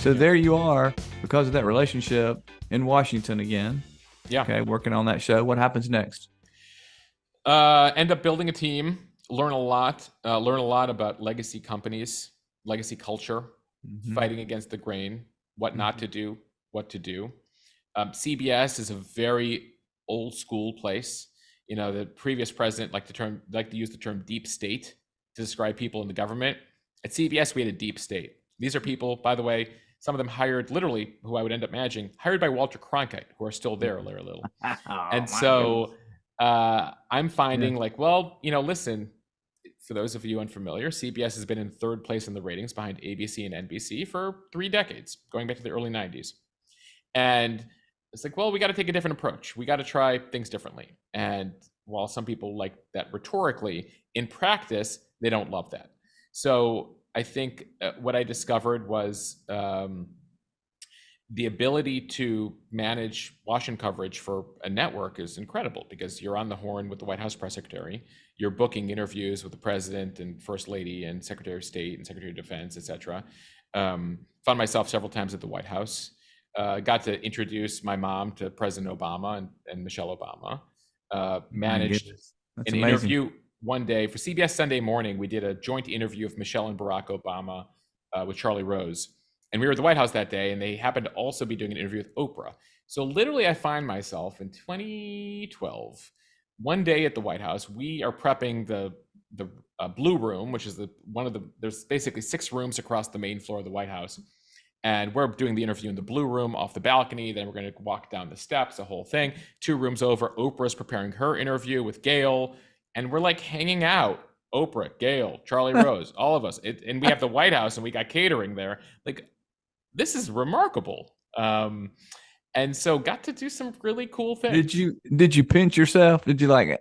So there you are, because of that relationship in Washington again. Yeah. Okay, working on that show. What happens next? End up building a team, learn a lot about legacy companies, legacy culture, Mm-hmm. fighting against the grain, what not Mm-hmm. to do, what to do. CBS is a very old school place. You know, the previous president liked to use the term deep state to describe people in the government. At CBS, we had a deep state. These are people, by the way, some of them hired, literally, who I would end up managing, hired by Walter Cronkite, who are still there, Larry Little. Oh And my goodness. so I'm Yeah. finding like, well, listen, for those of you unfamiliar, CBS has been in third place in the ratings behind ABC and NBC for 3 decades, going back to the early 90s. And it's like, well, we got to take a different approach. We got to try things differently. And while some people like that rhetorically, in practice, they don't love that. So I think what I discovered was the ability to manage Washington coverage for a network is incredible because you're on the horn with the White House press secretary. You're booking interviews with the president and first lady and secretary of state and secretary of defense, et cetera. Found myself several times at the White House. Got to introduce my mom to President Obama and Michelle Obama. My Managed goodness. That's an amazing. interview one day for CBS Sunday Morning. We did a joint interview of Michelle and Barack Obama with Charlie Rose. And we were at the White House that day, and they happened to also be doing an interview with Oprah. So literally, I find myself in 2012, one day at the White House. We are prepping the Blue Room, which is there's basically 6 rooms across the main floor of the White House. And we're doing the interview in the Blue Room off the balcony. Then we're going to walk down the steps, the whole thing. 2 rooms over, Oprah's preparing her interview with Gayle. And we're like hanging out. Oprah, Gayle, Charlie Rose, all of us. And we have the White House and we got catering there. Like, this is remarkable. And so got to do some really cool Did things. you pinch yourself? Did you like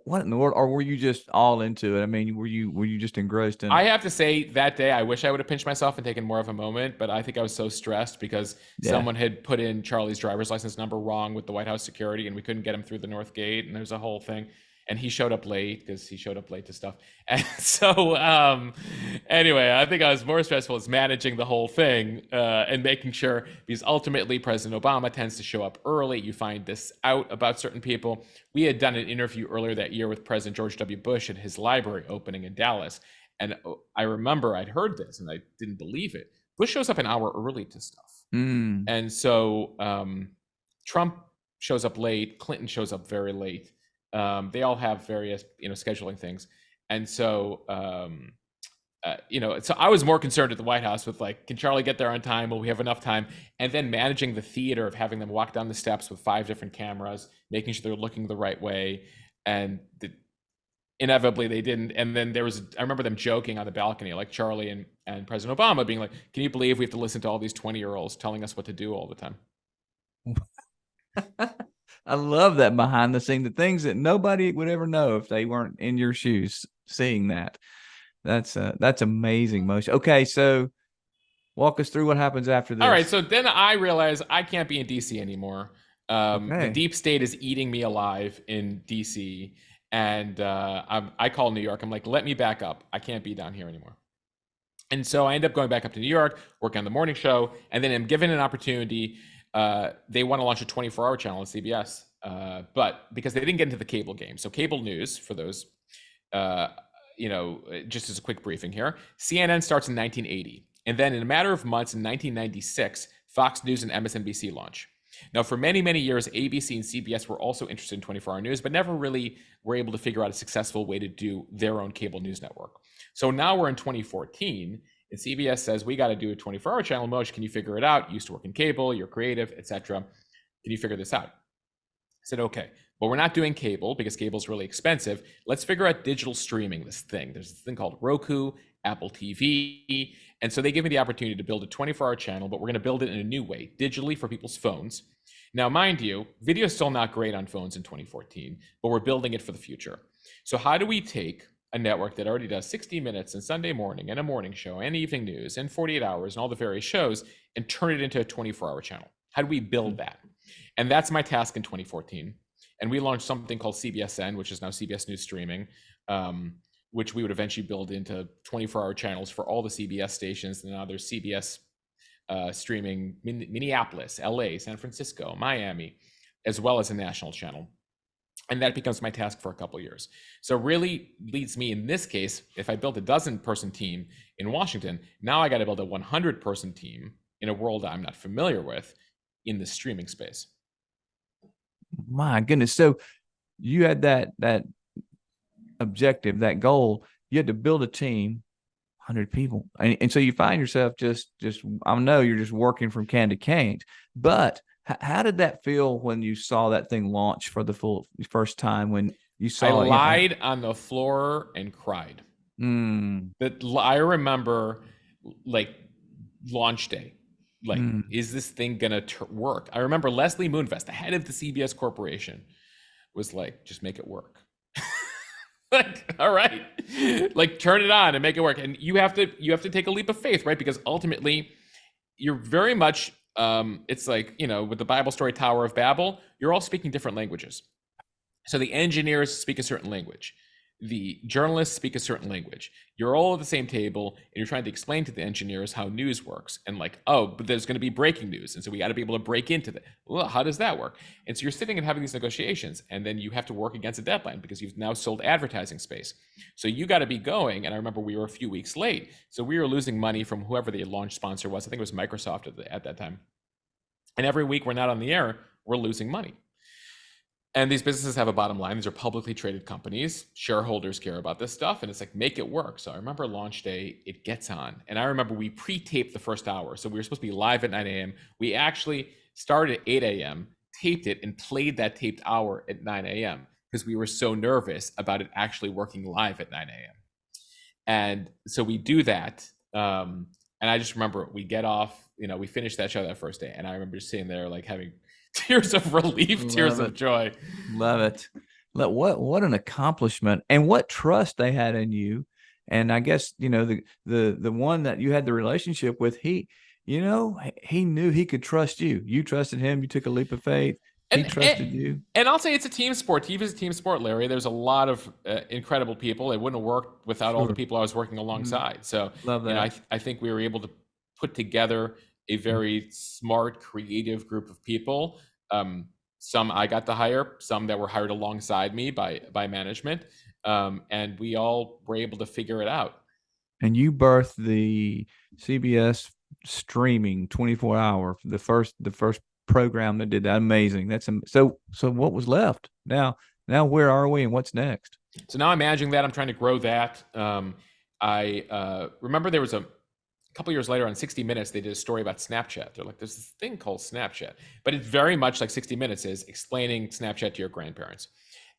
what in the world? Or were you just all into it? I mean, were you just engrossed in I it? have to say that day, I wish I would have pinched myself and taken more of a moment, but I think I was so stressed because Yeah. someone had put in Charlie's driver's license number wrong with the White House security and we couldn't get him through the North Gate. And there's a whole thing. And he showed up late because he showed up late to stuff. And so, anyway, I think I was more stressful as managing the whole thing and making sure, because ultimately President Obama tends to show up early. You find this out about certain people. We had done an interview earlier that year with President George W. Bush at his library opening in Dallas. And I remember I'd heard this and I didn't believe it. Bush shows up an hour early to stuff. Mm. And so Trump shows up late. Clinton shows up very late. They all have various, scheduling things. And so, so I was more concerned at the White House with like, can Charlie get there on time? Will we have enough time? And then managing the theater of having them walk down the steps with 5 different cameras, making sure they're looking the right way. And inevitably they didn't. And then I remember them joking on the balcony, like Charlie and President Obama being like, can you believe we have to listen to all these 20-year-olds telling us what to do all the time? I love that behind the scene, the things that nobody would ever know if they weren't in your shoes seeing that. That's amazing, Mosh. Okay, so walk us through what happens after All right, this. so then I realized I can't be in DC anymore. The Okay. deep state is eating me alive in DC, and I call New York. I'm like, let me back up. I can't be down here anymore. And so I end up going back up to New York, working on the morning show, and then I'm given an opportunity. They want to launch a 24-hour channel on CBS, but because they didn't get into the cable game. So cable news, for those, just as a quick briefing here, CNN starts in 1980. And then in a matter of months in 1996, Fox News and MSNBC launch. Now, for many, many years, ABC and CBS were also interested in 24-hour news, but never really were able to figure out a successful way to do their own cable news network. So now we're in 2014, and CBS says, we got to do a 24-hour channel. Mosh, can you figure it out? You used to work in cable, you're creative, etc. Can you figure this out? I said, okay. But we're not doing cable because cable is really expensive. Let's figure out digital streaming, this thing. There's this thing called Roku, Apple TV. And so they give me the opportunity to build a 24-hour channel, but we're going to build it in a new way, digitally for people's phones. Now, mind you, video is still not great on phones in 2014, but we're building it for the future. So how do we take a network that already does 60 Minutes and Sunday Morning and a morning show and evening news and 48 Hours and all the various shows and turn it into a 24-hour channel? How do we build that? And that's my task in 2014. And we launched something called CBSN, which is now CBS News Streaming, which we would eventually build into 24-hour channels for all the CBS stations. And now there's CBS streaming Minneapolis, LA, San Francisco, Miami, as well as a national channel. And that becomes my task for a couple of years. So really leads me in this case, if I built a 12-person team in Washington, now I got to build a 100-person team in a world I'm not familiar with in the streaming space. My goodness. So you had that objective, that goal. You had to build a team, 100 people. And so you find yourself just I know you're just working from can to can't. But how did that feel when you saw that thing launch for the first time, when you saw I lied on the floor and cried. That I remember, like, launch day. Like, is this thing gonna work? I remember Leslie Moonves, the head of the CBS Corporation, was like, just make it work. Like, all right, like, turn it on and make it work. And you have to take a leap of faith, right? Because ultimately, you're very much, it's like, with the Bible story Tower of Babel, you're all speaking different languages. So the engineers speak a certain language. The journalists speak a certain language. You're all at the same table and you're trying to explain to the engineers how news works. And like, oh, but there's going to be breaking news. And so we got to be able to break into that. Well, how does that work? And so you're sitting and having these negotiations, and then you have to work against a deadline because you've now sold advertising space. So you got to be going. And I remember we were a few weeks late. So we were losing money from whoever the launch sponsor was. I think it was Microsoft at that time. And every week we're not on the air, we're losing money. And these businesses have a bottom line. These are publicly traded companies. Shareholders care about this stuff. And it's like, make it work. So I remember launch day, it gets on. And I remember we pre-taped the first hour. So we were supposed to be live at 9 a.m. We actually started at 8 a.m., taped it, and played that taped hour at 9 a.m. because we were so nervous about it actually working live at 9 a.m. And so we do that. And I just remember we get off, we finished that show that first day. And I remember just sitting there like having tears of relief, tears of joy. Love it. What an accomplishment, and what trust they had in you. And I guess, the one that you had the relationship with, he knew he could trust you. You trusted him. You took a leap of faith. He trusted you. And I'll say it's a team sport. TV is a team sport, Larry. There's a lot of incredible people. It wouldn't have worked without all the people I was working alongside. So love that. I think we were able to put together a very smart, creative group of people. Some I got to hire, some that were hired alongside me by management, and we all were able to figure it out. And you birthed the CBS streaming 24-hour, the first program that did that. Amazing. That's so what was left now? Where are we and what's next? So now I'm managing that. I'm trying to grow that. I remember there was a couple years later on 60 Minutes, they did a story about Snapchat. They're like, there's this thing called Snapchat, but it's very much like 60 Minutes is explaining Snapchat to your grandparents.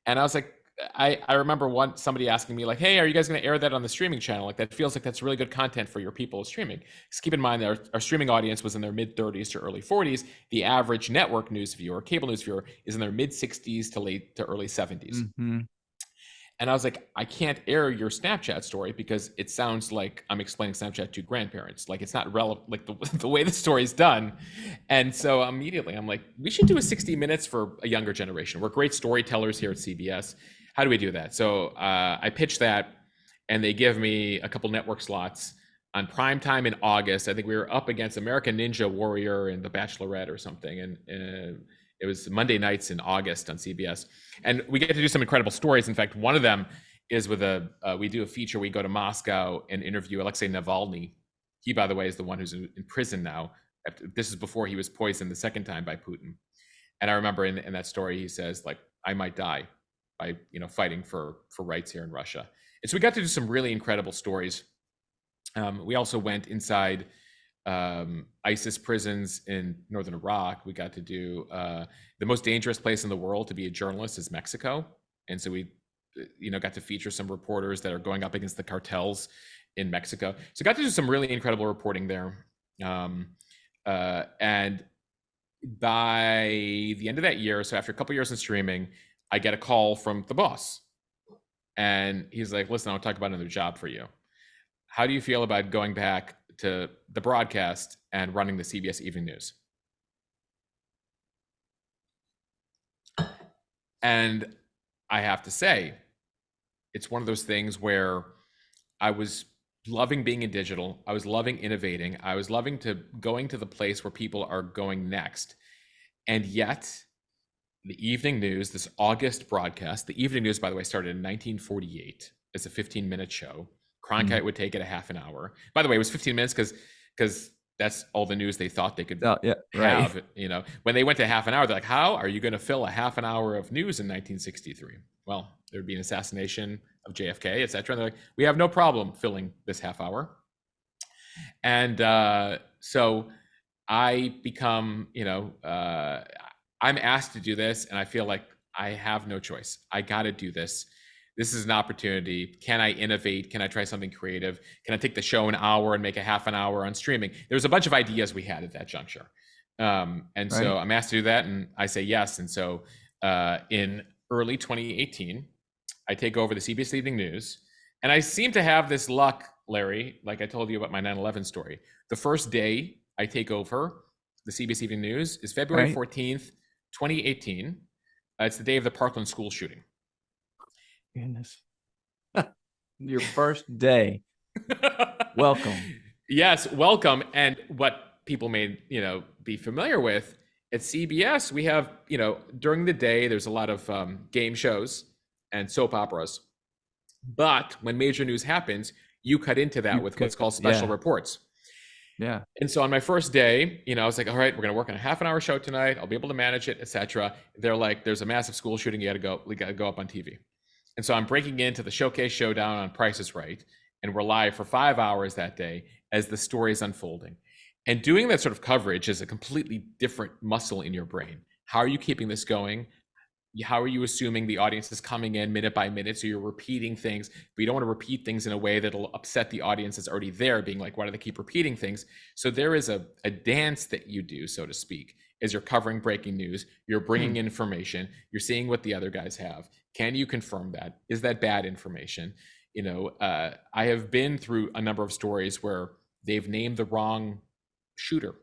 And I was like, I remember somebody asking me like, hey, are you guys going to air that on the streaming channel? Like, that feels like that's really good content for your people streaming. Just keep in mind that our streaming audience was in their mid 30s to early 40s. The average network news viewer, cable news viewer, is in their mid 60s to late to early 70s. Mm-hmm. And I was like, I can't air your Snapchat story because it sounds like I'm explaining Snapchat to grandparents. Like, it's not relevant, like the way the story is done. And so immediately I'm like, we should do a 60 Minutes for a younger generation. We're great storytellers here at CBS. How do we do that? So I pitched that, and they give me a couple network slots on primetime in August. I think we were up against American Ninja Warrior and The Bachelorette or something. And it was Monday nights in August on CBS. And we get to do some incredible stories. In fact, one of them is with we do a feature. We go to Moscow and interview Alexei Navalny. He, by the way, is the one who's in prison now. This is before he was poisoned the second time by Putin. And I remember in that story, he says, like, I might die by, fighting for rights here in Russia. And so we got to do some really incredible stories. We also went inside ISIS prisons in northern Iraq. We got to do the most dangerous place in the world to be a journalist is Mexico. And so we, got to feature some reporters that are going up against the cartels in Mexico. So got to do some really incredible reporting there. And by the end of that year, so after a couple years in streaming, I get a call from the boss. And he's like, listen, I want to talk about another job for you. How do you feel about going back to the broadcast and running the CBS Evening News? And I have to say, it's one of those things where I was loving being in digital. I was loving innovating. I was loving going to the place where people are going next. And yet, the evening news, this August broadcast, the evening news, by the way, started in 1948 as a 15-minute show. Cronkite would take it a half an hour. By the way, it was 15 minutes because that's all the news they thought they could have. Right. When they went to half an hour, they're like, how are you going to fill a half an hour of news in 1963? Well, there would be an assassination of JFK, et cetera. And they're like, we have no problem filling this half hour. And so I become, I'm asked to do this, and I feel like I have no choice. I got to do this. This is an opportunity. Can I innovate? Can I try something creative? Can I take the show an hour and make a half an hour on streaming? There's a bunch of ideas we had at that juncture. So I'm asked to do that, and I say yes. And so in early 2018, I take over the CBS Evening News, and I seem to have this luck, Larry, like I told you about my 9/11 story. The first day I take over the CBS Evening News is February 14th, 2018. It's the day of the Parkland school shooting. Goodness. Your first day. Welcome. Yes, welcome. And what people may, be familiar with, at CBS, we have, during the day, there's a lot of game shows and soap operas. But when major news happens, you cut into that with what's called special reports. Yeah. And so on my first day, I was like, all right, we're going to work on a half an hour show tonight. I'll be able to manage it, etc. They're like, there's a massive school shooting. We got to go up on TV. And so I'm breaking into the Showcase Showdown on Price is Right. And we're live for 5 hours that day as the story is unfolding. And doing that sort of coverage is a completely different muscle in your brain. How are you keeping this going? How are you assuming the audience is coming in minute by minute? So you're repeating things, but you don't want to repeat things in a way that'll upset the audience that's already there, being like, why do they keep repeating things? So there is a dance that you do, so to speak, as you're covering breaking news. You're bringing information. You're seeing what the other guys have. Can you confirm that? Is that bad information? I have been through a number of stories where they've named the wrong shooter.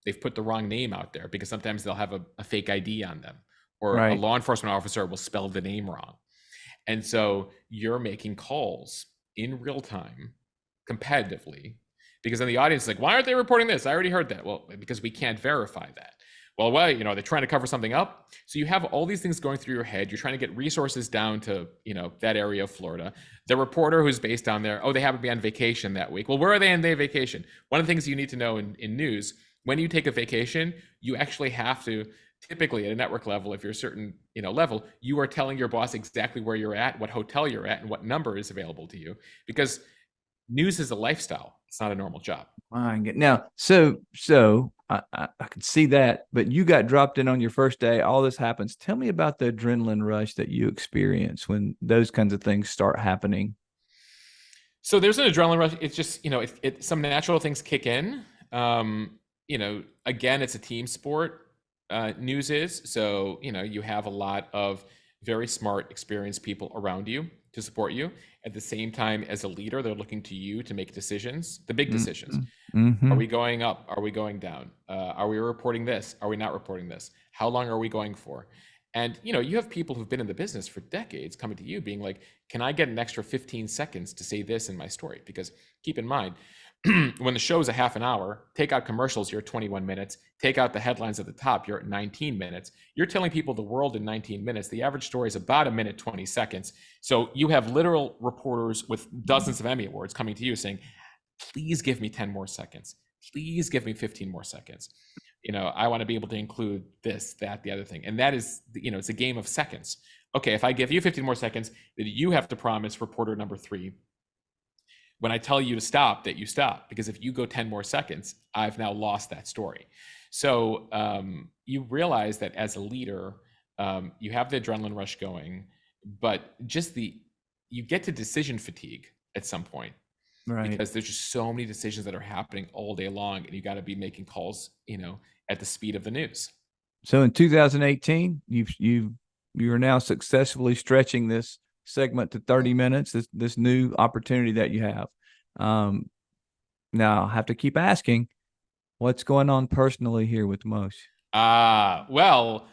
They've put the wrong name out there because sometimes they'll have a fake ID on them. Or a law enforcement officer will spell the name wrong. And so you're making calls in real time, competitively, because then the audience is like, why aren't they reporting this? I already heard that. Well, because we can't verify that. Well, they're trying to cover something up. So you have all these things going through your head. You're trying to get resources down to, that area of Florida. The reporter who's based down there, they happen to be on vacation that week. Well, where are they on their vacation? One of the things you need to know in news, when you take a vacation, you actually have to, typically at a network level, if you're a certain level, you are telling your boss exactly where you're at, what hotel you're at, and what number is available to you, because news is a lifestyle. It's not a normal job. Now, so I could see that, but you got dropped in on your first day. All this happens. Tell me about the adrenaline rush that you experience when those kinds of things start happening. So there's an adrenaline rush. It's just, some natural things kick in. Again, it's a team sport. News is. So, you have a lot of very smart, experienced people around you to support you. At the same time, as a leader, they're looking to you to make decisions, the big decisions. Mm-hmm. Are we going up? Are we going down? Are we reporting this? Are we not reporting this? How long are we going for? And, you have people who've been in the business for decades coming to you being like, can I get an extra 15 seconds to say this in my story? Because keep in mind, when the show is a half an hour, take out commercials, you're at 21 minutes. Take out the headlines at the top, you're at 19 minutes. You're telling people the world in 19 minutes. The average story is about 1 minute, 20 seconds. So you have literal reporters with dozens of Emmy Awards coming to you saying, please give me 10 more seconds. Please give me 15 more seconds. I want to be able to include this, that, the other thing. And that is, it's a game of seconds. Okay, if I give you 15 more seconds, then you have to promise reporter number 3, when I tell you to stop, that you stop, because if you go 10 more seconds, I've now lost that story. So you realize that as a leader, you have the adrenaline rush going, but just you get to decision fatigue at some point, right? Because there's just so many decisions that are happening all day long, and you got to be making calls, at the speed of the news. So in 2018, you are now successfully stretching this segment to 30 minutes, this new opportunity that you have. Now I have to keep asking, what's going on personally here with Mosh? Well,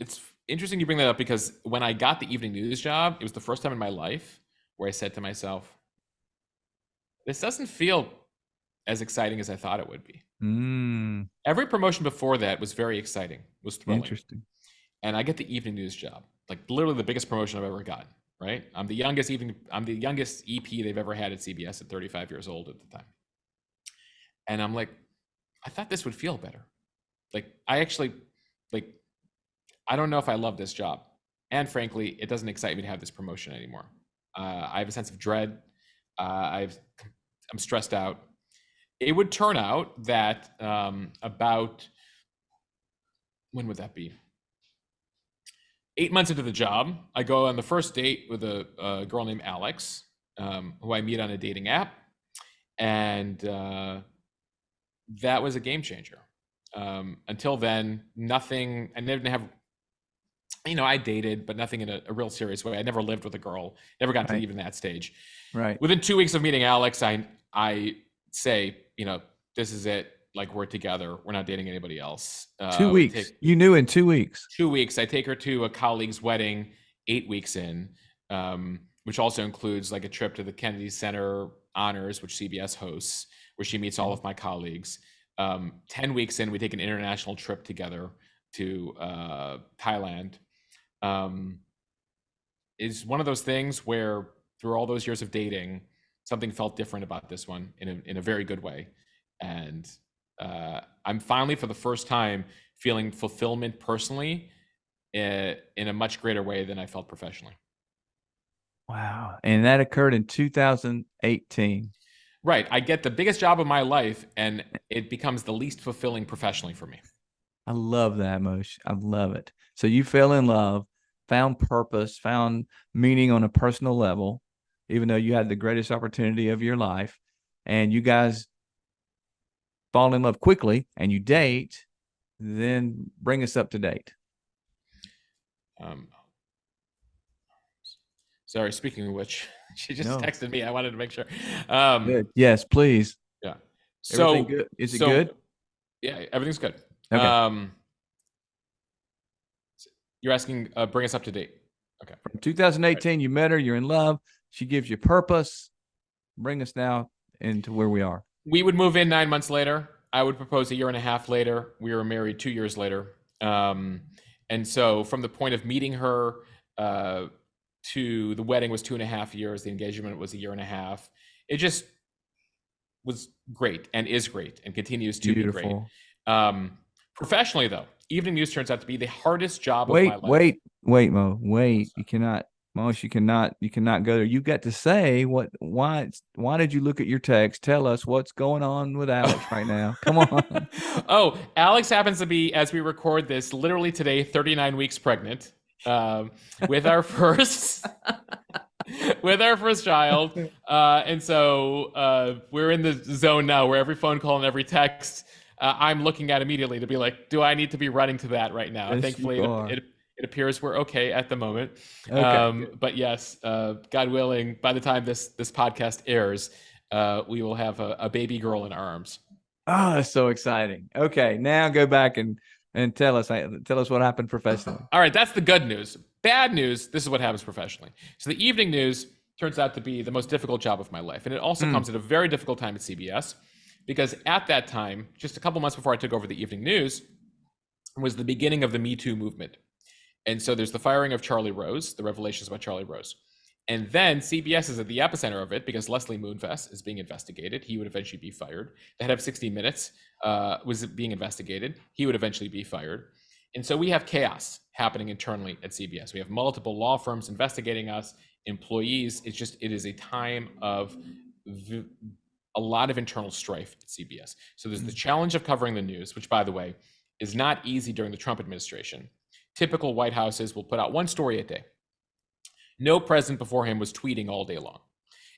it's interesting you bring that up, because when I got the evening news job, it was the first time in my life where I said to myself, This doesn't feel as exciting as I thought it would be. Mm, Every promotion before that was very exciting, was thrilling. interesting. And I get the evening news job, like literally the biggest promotion I've ever gotten. Right? I'm the youngest EP they've ever had at CBS at 35 years old at the time. And I'm like, I thought this would feel better. Like I actually like I don't know if I love this job. And frankly, it doesn't excite me to have this promotion anymore. I have a sense of dread. I'm stressed out. It would turn out that about, when would that be? 8 months into the job, I go on the first date with a girl named Alex, who I meet on a dating app. And that was a game changer. Until then, nothing, I didn't have, I dated, but nothing in a real serious way. I never lived with a girl, never got to Right. even that stage. Right. Within 2 weeks of meeting Alex, I say, this is it. Like, we're together. We're not dating anybody else. 2 weeks. You knew in 2 weeks. 2 weeks. I take her to a colleague's wedding 8 weeks in, which also includes like a trip to the Kennedy Center Honors, which CBS hosts, where she meets all of my colleagues. 10 weeks in, we take an international trip together to Thailand. Is one of those things where through all those years of dating, something felt different about this one in a very good way. And I'm finally, for the first time, feeling fulfillment personally in a much greater way than I felt professionally. Wow. And that occurred in 2018. Right. I get the biggest job of my life, and it becomes the least fulfilling professionally for me. I love that, Mosh. I love it. So you fell in love, found purpose, found meaning on a personal level, even though you had the greatest opportunity of your life, and you guys fall in love quickly and you date. Then bring us up to date. Sorry, speaking of which, she just No. texted me. I wanted to make sure. Good. Yes, please. Yeah. Everything good? Is it good? Yeah, everything's good. Okay. You're asking, bring us up to date. Okay. From 2018, you met her, you're in love. She gives you purpose. Bring us now into where we are. We would move in 9 months later. I would propose a year and a half later. We were married 2 years later. And so from the point of meeting her to the wedding was 2.5 years. The engagement was a year and a half. It just was great and is great and continues to be great. Professionally, though, evening news turns out to be the hardest job of my life. Wait, Mo. Wait. You cannot, Mosh, you cannot go there. You got to say why did you look at your text? Tell us what's going on with Alex right now. Come on. Oh, Alex happens to be, as we record this, literally today, 39 weeks pregnant, with our first child. And so we're in the zone now where every phone call and every text I'm looking at immediately to be like, do I need to be running to that right now? Yes, thankfully, it appears we're okay at the moment. Okay, but yes, God willing, by the time this podcast airs, we will have a baby girl in our arms. Oh, that's so exciting. Okay, now go back and tell us what happened professionally. All right, that's the good news. Bad news, this is what happens professionally. So the evening news turns out to be the most difficult job of my life. And it also comes at a very difficult time at CBS, because at that time, just a couple months before I took over the evening news, was the beginning of the Me Too movement. And so there's the firing of Charlie Rose, the revelations about Charlie Rose. And then CBS is at the epicenter of it because Leslie Moonves is being investigated. He would eventually be fired. The head of 60 Minutes was being investigated. He would eventually be fired. And so we have chaos happening internally at CBS. We have multiple law firms investigating us, employees. It is a time of a lot of internal strife at CBS. So there's the challenge of covering the news, which, by the way, is not easy during the Trump administration. Typical White Houses will put out one story a day. No president before him was tweeting all day long.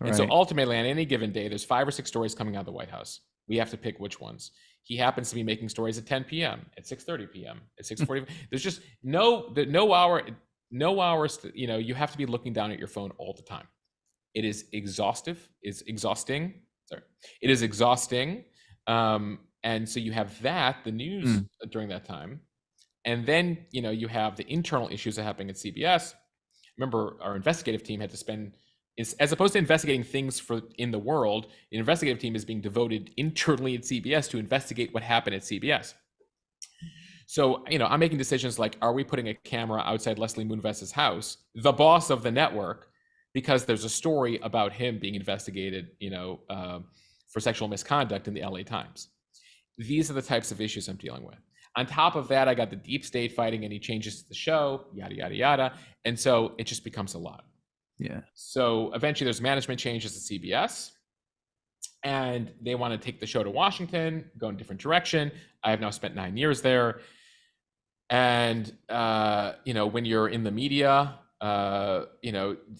And so ultimately, on any given day, there's 5 or 6 stories coming out of the White House. We have to pick which ones. He happens to be making stories at 10 p.m., at 6:30 p.m., at 6:40. There's just no hours. You have to be looking down at your phone all the time. It is exhaustive. It's exhausting. Sorry. It is exhausting. And so you have the news during that time. And then, you have the internal issues that are happening at CBS. Remember, our investigative team had to spend as opposed to investigating things in the world, the investigative team is being devoted internally at CBS to investigate what happened at CBS. So, I'm making decisions like, are we putting a camera outside Leslie Moonvest's house, the boss of the network, because there's a story about him being investigated, for sexual misconduct in the LA Times. These are the types of issues I'm dealing with. On top of that, I got the deep state fighting any changes to the show, yada, yada, yada. And so it just becomes a lot. Yeah. So eventually there's management changes at CBS, and they want to take the show to Washington, go in a different direction. I have now spent 9 years there. And, when you're in the media,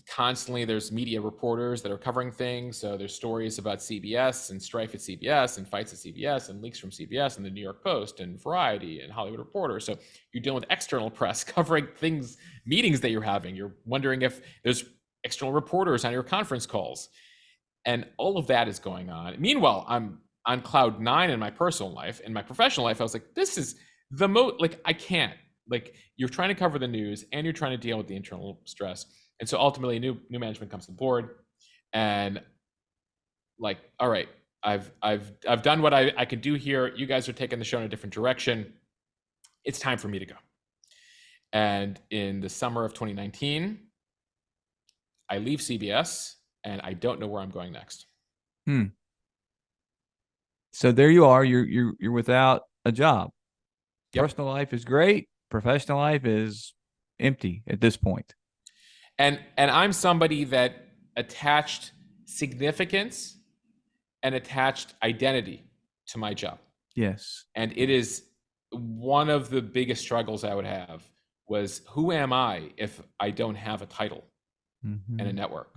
constantly there's media reporters that are covering things. So there's stories about CBS and strife at CBS and fights at CBS and leaks from CBS and the New York Post and Variety and Hollywood Reporter. So you're dealing with external press covering things, meetings that you're having. You're wondering if there's external reporters on your conference calls. And all of that is going on. Meanwhile, I'm on cloud 9 in my personal life. In my professional life, I was like, this is the most, I can't. You're trying to cover the news and you're trying to deal with the internal stress. And so ultimately new management comes on board, and all right, I've done what I could do here. You guys are taking the show in a different direction. It's time for me to go. And in the summer of 2019, I leave CBS and I don't know where I'm going next. So there you are. You're without a job. Yep. Personal life is great. Professional life is empty at this point. And I'm somebody that attached significance and attached identity to my job. Yes. And it is one of the biggest struggles I would have was, who am I if I don't have a title and a network?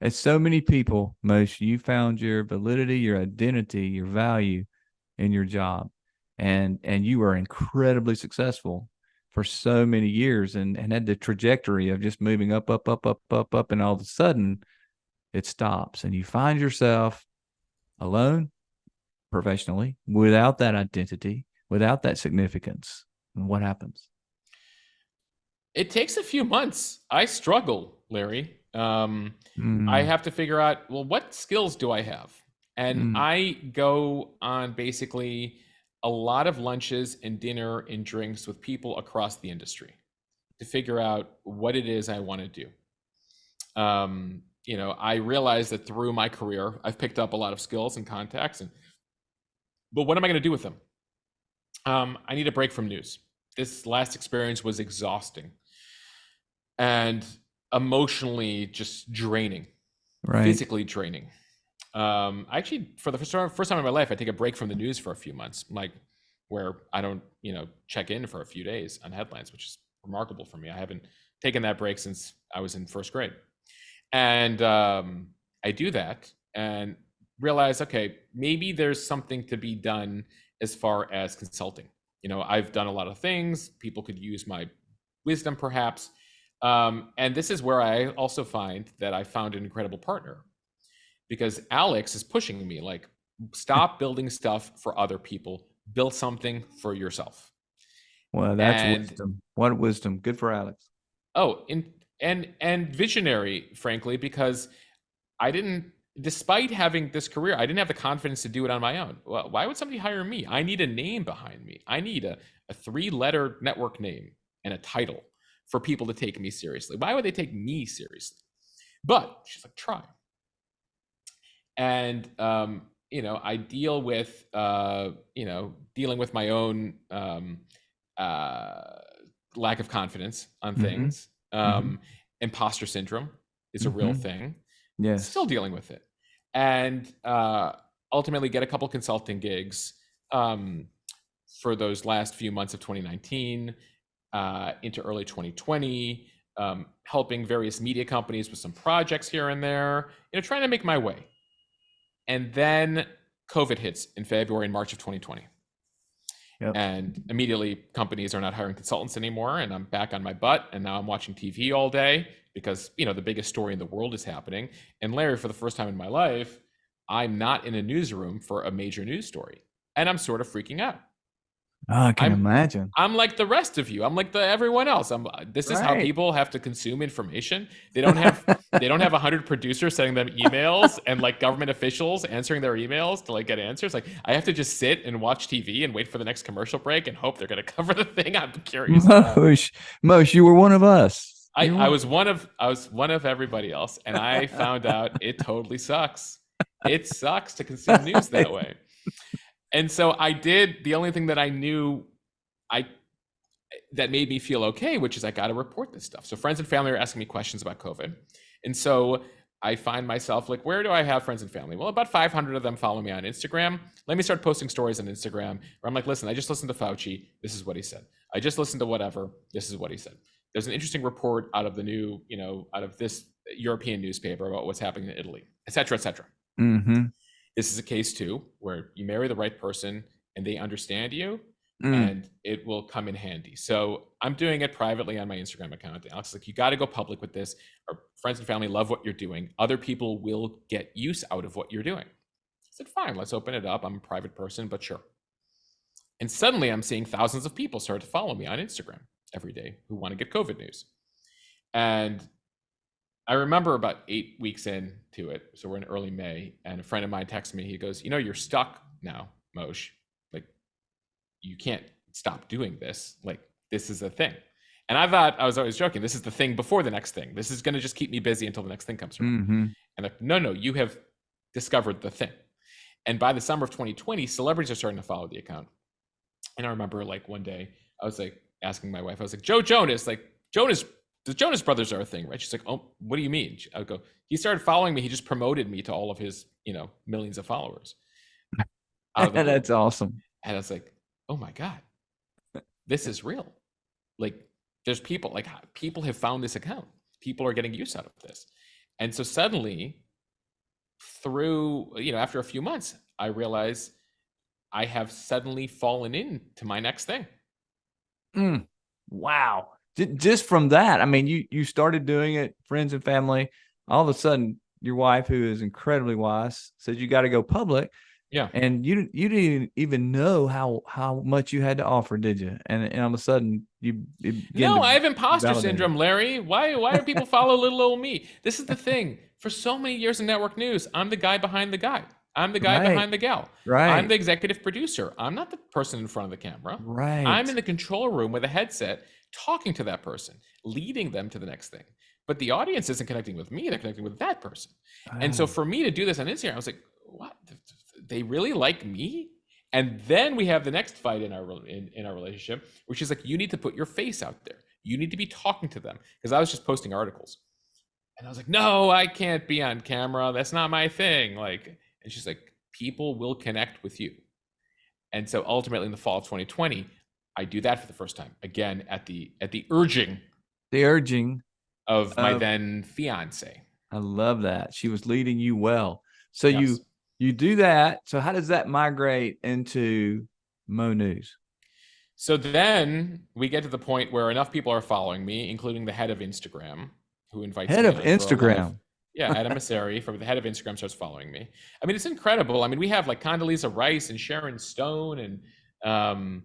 As so many people, Mosh, you found your validity, your identity, your value in your job. And you were incredibly successful for so many years and had the trajectory of just moving up, and all of a sudden it stops and you find yourself alone professionally, without that identity, without that significance. And what happens? It takes a few months. I struggle, Larry. I have to figure out, well, what skills do I have? And I go on basically a lot of lunches and dinner and drinks with people across the industry to figure out what it is I want to do. I realize that through my career, I've picked up a lot of skills and contacts, but what am I going to do with them? I need a break from news. This last experience was exhausting and emotionally just draining, physically draining. Actually, for the first time in my life, I take a break from the news for a few months, where I don't, check in for a few days on headlines, which is remarkable for me. I haven't taken that break since I was in first grade. And I do that and realize, okay, maybe there's something to be done as far as consulting. I've done a lot of things. People could use my wisdom, perhaps. And this is where I also find that I found an incredible partner, because Alex is pushing me, stop building stuff for other people, build something for yourself. Well, that's wisdom. What wisdom? Good for Alex. Oh, and visionary, frankly, because despite having this career, I didn't have the confidence to do it on my own. Well, why would somebody hire me? I need a name behind me. I need a 3-letter network name and a title for people to take me seriously. Why would they take me seriously? But she's like, try. And, I deal with, dealing with my own lack of confidence on things. Imposter syndrome is a real thing. Yes. Still dealing with it. And ultimately get a couple consulting gigs for those last few months of 2019 into early 2020, helping various media companies with some projects here and there, trying to make my way. And then COVID hits in February and March of 2020. Yep. And immediately companies are not hiring consultants anymore. And I'm back on my butt. And now I'm watching TV all day because, the biggest story in the world is happening. And Larry, for the first time in my life, I'm not in a newsroom for a major news story. And I'm sort of freaking out. Oh, I can I'm imagine. I'm like the rest of you. I'm like the everyone else. This is how Right. people have to consume information. They don't have 100 producers sending them emails and like government officials answering their emails to like get answers. Like I have to just sit and watch TV and wait for the next commercial break and hope they're going to cover the thing I'm curious about. Mosh, Mosh, you were one of us. I, You I were. was one of I was one of everybody else, and I found out it totally sucks. It sucks to consume news that way. And so I did the only thing that I knew I that made me feel okay, which is I got to report this stuff. So friends and family are asking me questions about COVID. And so I find myself like, where do I have friends and family? Well, about 500 of them follow me on Instagram. Let me start posting stories on Instagram where I'm like, listen, I just listened to Fauci. This is what he said. I just listened to whatever. This is what he said. There's an interesting report out of the new, out of this European newspaper about what's happening in Italy, et cetera, et cetera. Mm-hmm. This is a case too, where you marry the right person and they understand you, Mm. and it will come in handy. So I'm doing it privately on my Instagram account. Alex is like, you got to go public with this. Our friends and family love what you're doing. Other people will get use out of what you're doing. I said, fine, let's open it up. I'm a private person, but sure. And suddenly I'm seeing thousands of people start to follow me on Instagram every day who want to get COVID news. And I remember about 8 weeks into it, so we're in early May, and a friend of mine texted me. He goes, you're stuck now, Mosh. Like, you can't stop doing this. Like, this is a thing. And I thought, I was always joking, this is the thing before the next thing. This is going to just keep me busy until the next thing comes around. Mm-hmm. And like, no, you have discovered the thing. And by the summer of 2020, celebrities are starting to follow the account. And I remember like one day, I was like asking my wife, I was like, Joe Jonas, like the Jonas Brothers are a thing, right? She's like, oh, what do you mean? I would go, he started following me. He just promoted me to all of his, millions of followers out of the blue. That's awesome. And I was like, oh my God, this is real. Like there's people have found this account. People are getting use out of this. And so suddenly through, after a few months, I realized I have suddenly fallen into my next thing. Wow. Just from that, I mean, you started doing it, friends and family. All of a sudden, your wife, who is incredibly wise, said you got to go public. Yeah. And you didn't even know how much you had to offer, did you? And all of a sudden, no, I have imposter syndrome, Larry. Why do people follow little old me? This is the thing. For so many years in network news, I'm the guy behind the guy. I'm the guy behind the gal. Right. I'm the executive producer. I'm not the person in front of the camera. Right. I'm in the control room with a headset talking to that person, leading them to the next thing. But the audience isn't connecting with me. They're connecting with that person. And so for me to do this on Instagram, I was like, what? They really like me? And then we have the next fight in our relationship, which is like, you need to put your face out there. You need to be talking to them. Because I was just posting articles. And I was like, no, I can't be on camera. That's not my thing. Like, and she's like, people will connect with you. And so ultimately in the fall of 2020, I do that for the first time. Again, at the urging. The urging. Of my then fiance. I love that. She was leading you well. So yes. You do that. So how does that migrate into Mo News? So then we get to the point where enough people are following me, including the head of Instagram, who invites me. Head of Instagram. Adam Masseri, from the head of Instagram, starts following me. I mean, it's incredible. I mean, we have like Condoleezza Rice and Sharon Stone and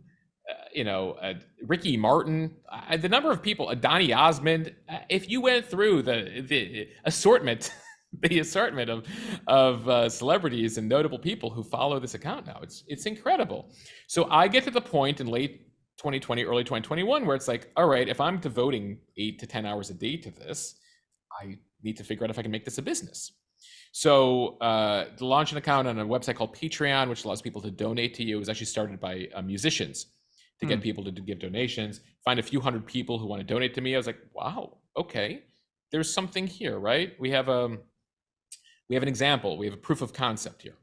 Ricky Martin, the number of people, Donny Osmond. If you went through the assortment, of celebrities and notable people who follow this account now, it's incredible. So I get to the point in late 2020, early 2021, where it's like, all right, if I'm devoting 8 to 10 hours a day to this, I need to figure out if I can make this a business. So to launch an account on a website called Patreon, which allows people to donate to you, it was actually started by musicians to get people to give donations, find a few hundred people who want to donate to me. I was like, wow, okay, there's something here, right? We have an example, we have a proof of concept here.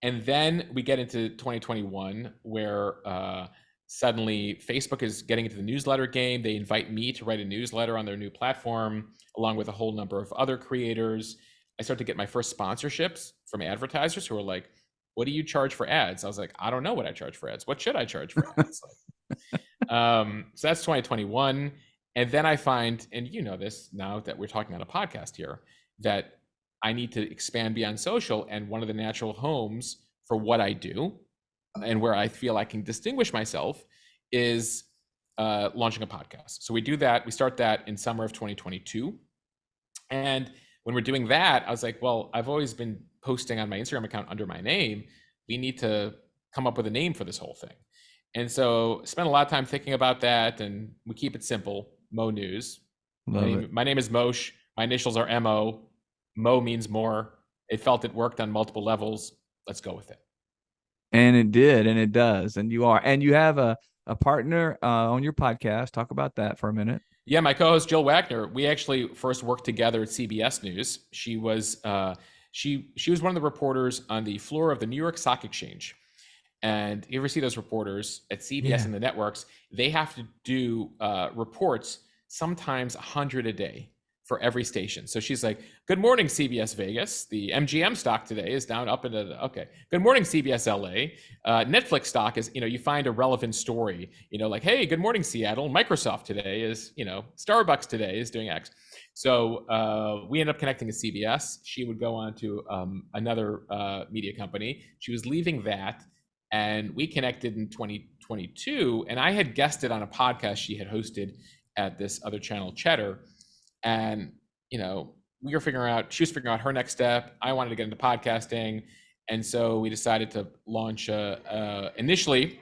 And then we get into 2021 where suddenly Facebook is getting into the newsletter game. They invite me to write a newsletter on their new platform, along with a whole number of other creators. I start to get my first sponsorships from advertisers who are like, what do you charge for ads? I was like, I don't know what I charge for ads. What should I charge for ads? So that's 2021. And then I find, and you know this now that we're talking on a podcast here, that I need to expand beyond social. And one of the natural homes for what I do and where I feel I can distinguish myself is launching a podcast. So we do that. We start that in summer of 2022. And when we're doing that, I was like, well, I've always been posting on my Instagram account under my name. We need to come up with a name for this whole thing. And so spent a lot of time thinking about that, and we keep it simple. Mo News. Love it. My name is Mosh. My initials are MO. Mo means more. It felt it worked on multiple levels. Let's go with it. And it did, and it does. And you have a partner on your podcast. Talk about that for a minute. Yeah, my co-host Jill Wagner. We actually first worked together at CBS News. She was she was one of the reporters on the floor of the New York Stock Exchange. And you ever see those reporters at CBS and the networks? They have to do reports, sometimes 100 a day for every station. So she's like, good morning, CBS Vegas. The MGM stock today is down up into the, okay. Good morning, CBS LA. Netflix stock is, you find a relevant story, like, hey, good morning, Seattle. Microsoft today is, Starbucks today is doing X. So we ended up connecting to CBS. She would go on to another media company. She was leaving that. And we connected in 2022. And I had guested on a podcast she had hosted at this other channel, Cheddar. And, we were she was figuring out her next step. I wanted to get into podcasting. And so we decided to launch initially,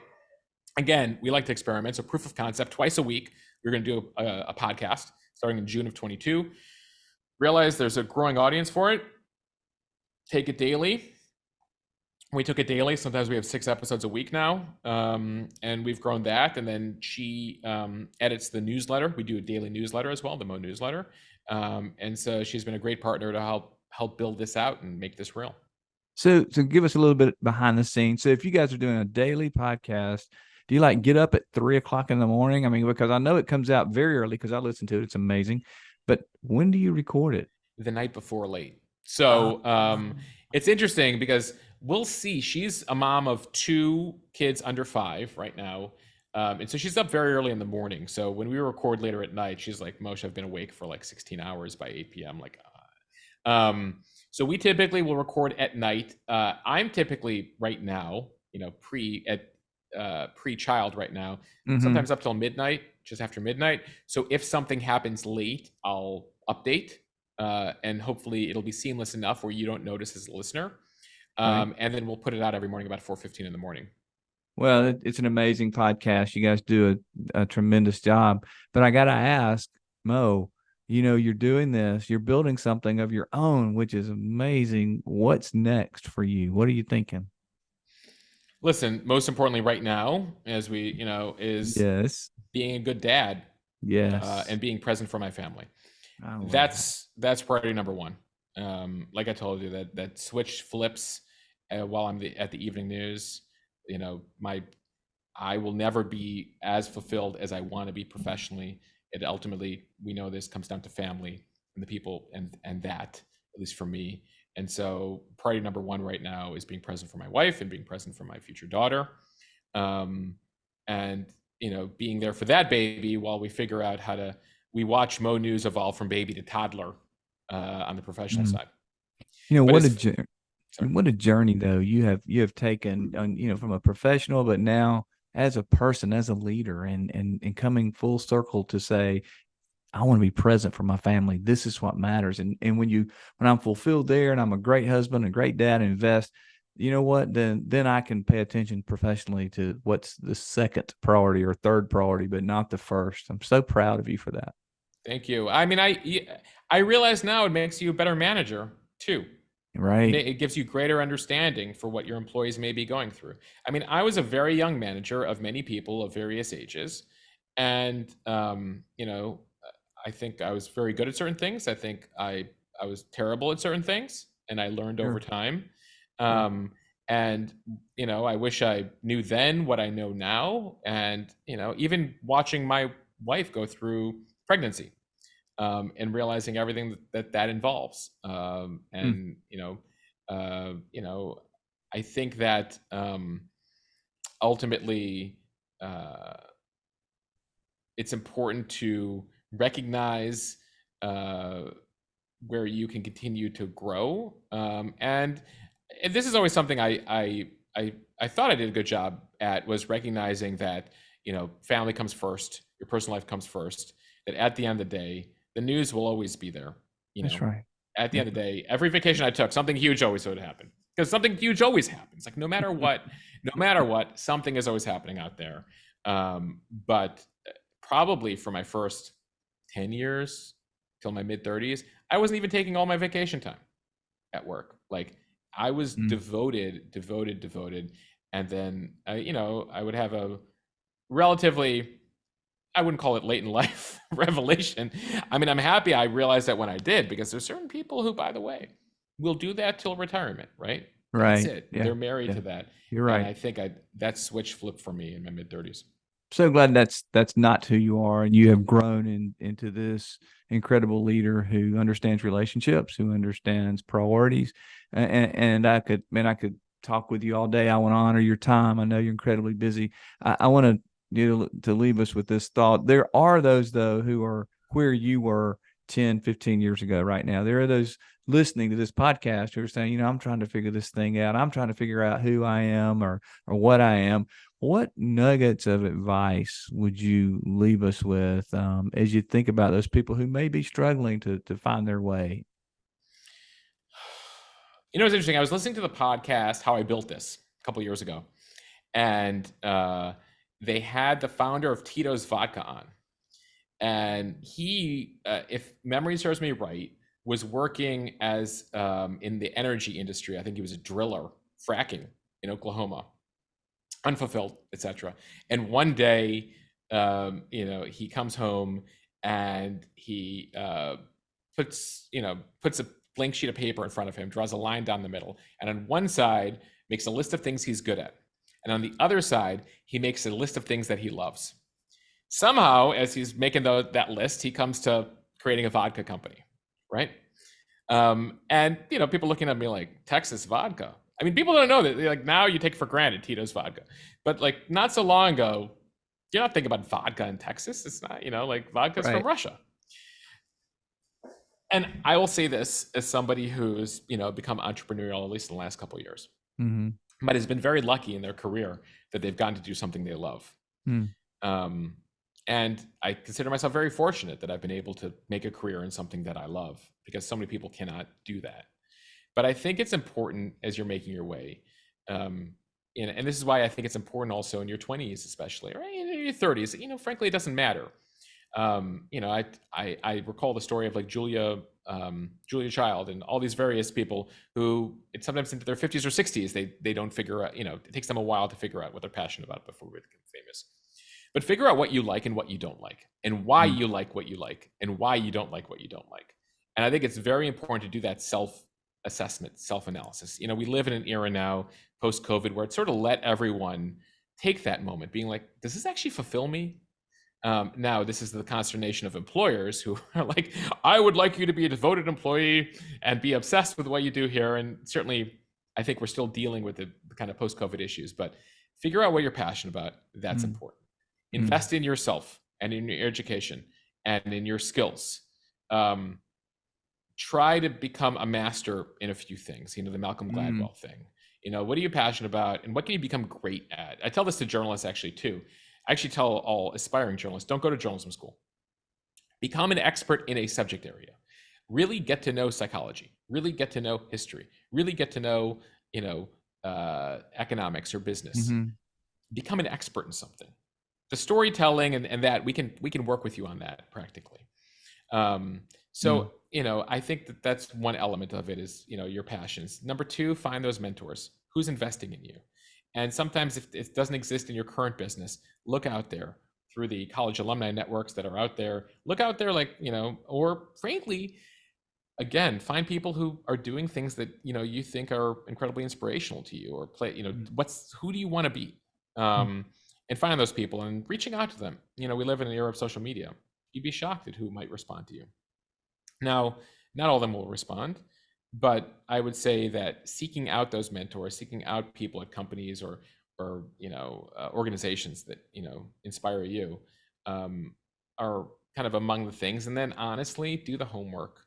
again, we like to experiment. So proof of concept, twice a week, we're going to do a podcast starting in June of 22. Realized there's a growing audience for it. Take it daily. We took it daily. Sometimes we have 6 episodes a week now. And we've grown that. And then she edits the newsletter. We do a daily newsletter as well, the Mo newsletter. And so she's been a great partner to help build this out and make this real. So give us a little bit behind the scenes. So if you guys are doing a daily podcast, do you get up at 3:00 in the morning? I mean, because I know it comes out very early because I listen to it. It's amazing. But when do you record it? The night before late. So it's interesting because we'll see. She's a mom of 2 kids under 5 right now. And so she's up very early in the morning. So when we record later at night, she's like, Mosh, I've been awake for 16 hours by 8 p.m. So we typically will record at night. I'm typically right now, pre-child right now, sometimes up till midnight, just after midnight. So if something happens late, I'll update. And hopefully it'll be seamless enough where you don't notice as a listener. And then we'll put it out every morning about 4:15 in the morning. Well, it's an amazing podcast. You guys do a tremendous job. But I got to ask, Mo, you're doing this, you're building something of your own, which is amazing. What's next for you? What are you thinking? Listen, most importantly right now, as we, is yes, being a good dad. Yes. And being present for my family. That's priority number 1. Like I told you, that switch flips while I'm at the evening news. I will never be as fulfilled as I want to be professionally. It ultimately, we know this comes down to family and the people and that, at least for me. And so priority number 1 right now is being present for my wife and being present for my future daughter. And, being there for that baby while we figure out we watch Mo News evolve from baby to toddler on the professional side. What a journey though you have taken on, from a professional, but now as a person, as a leader, and coming full circle to say, I want to be present for my family. This is what matters. And when I'm fulfilled there and I'm a great husband, a great dad, and invest, you know what, then I can pay attention professionally to what's the second priority or third priority, but not the first. I'm so proud of you for that. Thank you. I mean, I realize now it makes you a better manager too. Right. It gives you greater understanding for what your employees may be going through. I mean, I was a very young manager of many people of various ages. And, I think I was very good at certain things. I think I was terrible at certain things, and I learned over time. And, I wish I knew then what I know now. And, even watching my wife go through pregnancy, and realizing everything that involves. And, I think that ultimately it's important to recognize where you can continue to grow. And this is always something I I thought I did a good job at was recognizing that, family comes first, your personal life comes first, that at the end of the day, the news will always be there. You That's know, right. at the end of the day, every vacation I took, something huge always would happen, because something huge always happens. Like no matter what, something is always happening out there. But probably for my first 10 years till my mid 30s, I wasn't even taking all my vacation time at work. Like I was Mm. devoted. And then, I would have a relatively, I wouldn't call it late in life revelation. I mean, I'm happy I realized that when I did, because there's certain people who, by the way, will do that till retirement, right? That's Right. it. Yeah. They're married Yeah. to that. You're And right. I think that switch flipped for me in my mid 30s. So glad that's not who you are, and you have grown into this incredible leader who understands relationships, who understands priorities, and I could talk with you all day. I want to honor your time. I know you're incredibly busy. I want to leave us with this thought. There are those though who are where you were 10, 15 years ago right now. There are those listening to this podcast who are saying, I'm trying to figure this thing out. I'm trying to figure out who I am or what I am. What nuggets of advice would you leave us with as you think about those people who may be struggling to find their way? It's interesting. I was listening to the podcast How I Built This a couple years ago, and they had the founder of Tito's Vodka on, and he, if memory serves me right, was working as in the energy industry. I think he was a driller, fracking in Oklahoma, unfulfilled, etc. And one day, he comes home and he puts a blank sheet of paper in front of him, draws a line down the middle, and on one side makes a list of things he's good at, and on the other side he makes a list of things that he loves. Somehow, as he's making that list, he comes to creating a vodka company, right? And people looking at me like, Texas vodka. I mean, people don't know that. Like now, you take for granted Tito's vodka, but like not so long ago, you're not thinking about vodka in Texas. It's not, like vodka's from Right. Russia. And I will say this as somebody who's become entrepreneurial at least in the last couple of years, Mm-hmm. but has been very lucky in their career that they've gotten to do something they love. Mm. And I consider myself very fortunate that I've been able to make a career in something that I love, because so many people cannot do that. But I think it's important as you're making your way. And this is why I think it's important also in your 20s, especially, right? In your 30s, frankly, it doesn't matter. I recall the story of like Julia Child and all these various people who it's sometimes into their 50s or 60s, they don't figure out, it takes them a while to figure out what they're passionate about before we become famous. But figure out what you like and what you don't like, and why you like what you like, and why you don't like what you don't like. And I think it's very important to do that self-assessment, self-analysis. We live in an era now, post-COVID, where it's sort of let everyone take that moment, being like, does this actually fulfill me? Now, this is the consternation of employers who are like, I would like you to be a devoted employee and be obsessed with what you do here. And certainly, I think we're still dealing with the kind of post-COVID issues, but figure out what you're passionate about. That's important. Invest in yourself and in your education and in your skills. Try to become a master in a few things, the Malcolm Gladwell thing. What are you passionate about and what can you become great at? I tell this to journalists actually too. I actually tell all aspiring journalists, don't go to journalism school. Become an expert in a subject area. Really get to know psychology, really get to know history, really get to know, economics or business. Become an expert in something. The storytelling and that we can work with you on that practically. I think that's one element of it is, your passions. Number two, find those mentors. Who's investing in you? And sometimes if it doesn't exist in your current business, look out there through the college alumni networks that are out there. Look out there or frankly, again, find people who are doing things that, you think are incredibly inspirational to you, or play, who do you want to be? And find those people and reaching out to them. We live in an era of social media. You'd be shocked at who might respond to you. Now, not all of them will respond, but I would say that seeking out those mentors, seeking out people at companies or organizations that, inspire you, are kind of among the things. And then honestly, do the homework.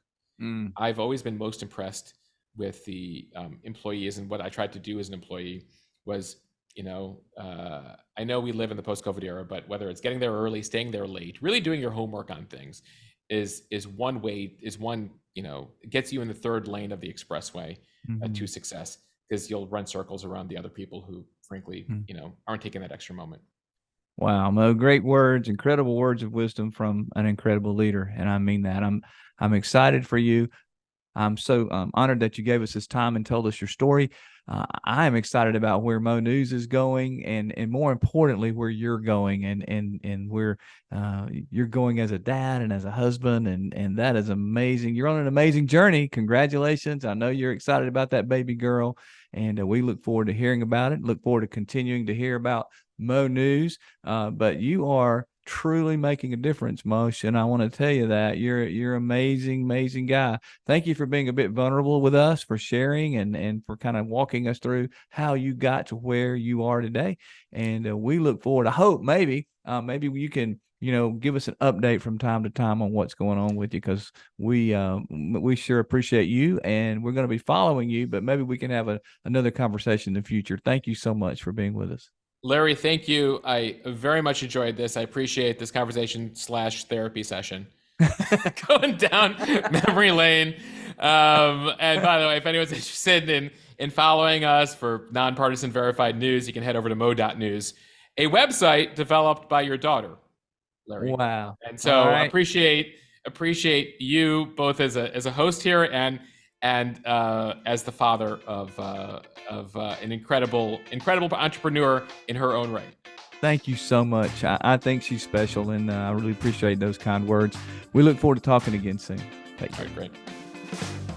I've always been most impressed with the employees, and what I tried to do as an employee was I know we live in the post-COVID era, but whether it's getting there early, staying there late, really doing your homework on things is one way, gets you in the third lane of the expressway to success, because you'll run circles around the other people who, frankly, aren't taking that extra moment. Wow, Mo, great words, incredible words of wisdom from an incredible leader, and I mean that. I'm excited for you. I'm so honored that you gave us this time and told us your story. I am excited about where Mo News is going, and more importantly, where you're going, and where you're going as a dad and as a husband, and that is amazing. You're on an amazing journey. Congratulations! I know you're excited about that baby girl, and we look forward to hearing about it. Look forward to continuing to hear about Mo News. But you are truly making a difference, Mosh, and I want to tell you that you're amazing guy. Thank you for being a bit vulnerable with us, for sharing, and for kind of walking us through how you got to where you are today. And we look forward. I hope maybe you can give us an update from time to time on what's going on with you, because we sure appreciate you, and we're going to be following you. But maybe we can have another conversation in the future. Thank you so much for being with us. Larry, thank you. I very much enjoyed this. I appreciate this conversation / therapy session. Going down memory lane. And by the way, if anyone's interested in following us for nonpartisan verified news, you can head over to mo.news, a website developed by your daughter, Larry. Wow. And so appreciate you both as a host here and as the father of an incredible entrepreneur in her own right. Thank you so much. I think she's special, and I really appreciate those kind words. We look forward to talking again soon. Take care. All right, great.